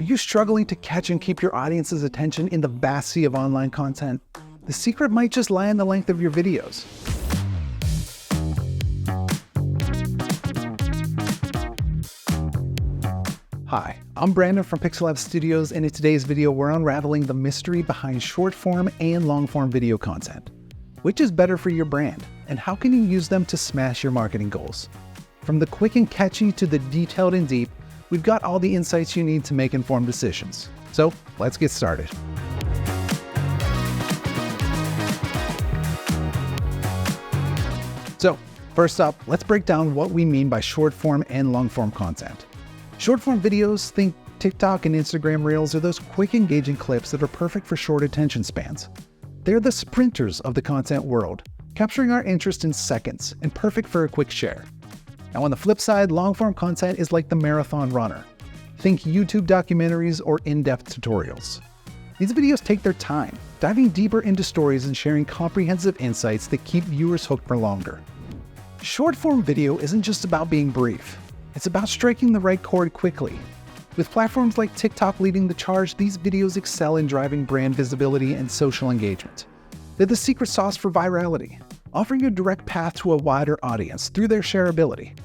you struggling to catch and keep your audience's attention in the vast sea of online content? The secret might just lie in the length of your videos. Hi, I'm Brandon from Pixelab Studios, and in today's video, we're unraveling the mystery behind short-form and long-form video content. Which is better for your brand, and how can you use them to smash your marketing goals? From the quick and catchy to the detailed and deep, we've got all the insights you need to make informed decisions. So let's get started. So first up, let's break down what we mean by short-form and long-form content. Short-form videos, think TikTok and Instagram Reels, are those quick, engaging clips that are perfect for short attention spans. They're the sprinters of the content world, capturing our interest in seconds and perfect for a quick share. Now on the flip side, long-form content is like the marathon runner. Think YouTube documentaries or in-depth tutorials. These videos take their time, diving deeper into stories and sharing comprehensive insights that keep viewers hooked for longer. Short-form video isn't just about being brief. It's about striking the right chord quickly. With platforms like TikTok leading the charge, these videos excel in driving brand visibility and social engagement. They're the secret sauce for virality, offering a direct path to a wider audience through their shareability.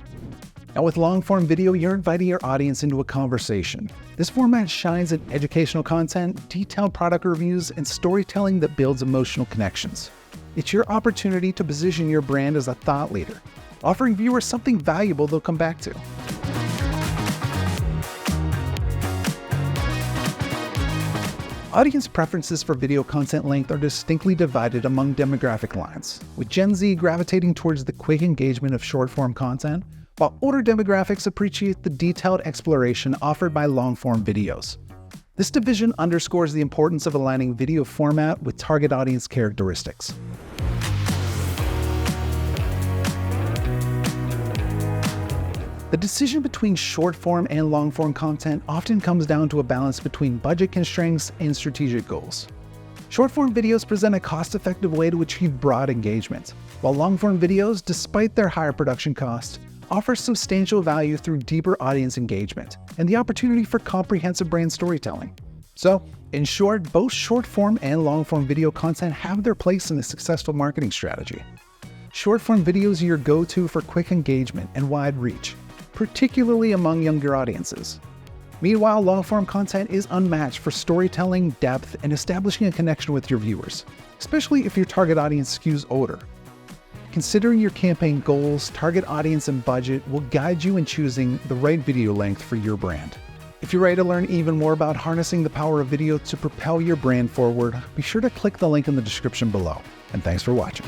Now with long-form video, you're inviting your audience into a conversation. This format shines in educational content, detailed product reviews, and storytelling that builds emotional connections. It's your opportunity to position your brand as a thought leader, offering viewers something valuable they'll come back to. Audience preferences for video content length are distinctly divided among demographic lines, with Gen Z gravitating towards the quick engagement of short-form content, while older demographics appreciate the detailed exploration offered by long-form videos. This division underscores the importance of aligning video format with target audience characteristics. The decision between short-form and long-form content often comes down to a balance between budget constraints and strategic goals. Short-form videos present a cost-effective way to achieve broad engagement, while long-form videos, despite their higher production cost, offer substantial value through deeper audience engagement and the opportunity for comprehensive brand storytelling. So, in short, both short-form and long-form video content have their place in a successful marketing strategy. Short-form videos are your go-to for quick engagement and wide reach, particularly among younger audiences. Meanwhile, long-form content is unmatched for storytelling, depth, and establishing a connection with your viewers, especially if your target audience skews older. Considering your campaign goals, target audience, and budget will guide you in choosing the right video length for your brand. If you're ready to learn even more about harnessing the power of video to propel your brand forward, be sure to click the link in the description below. And thanks for watching.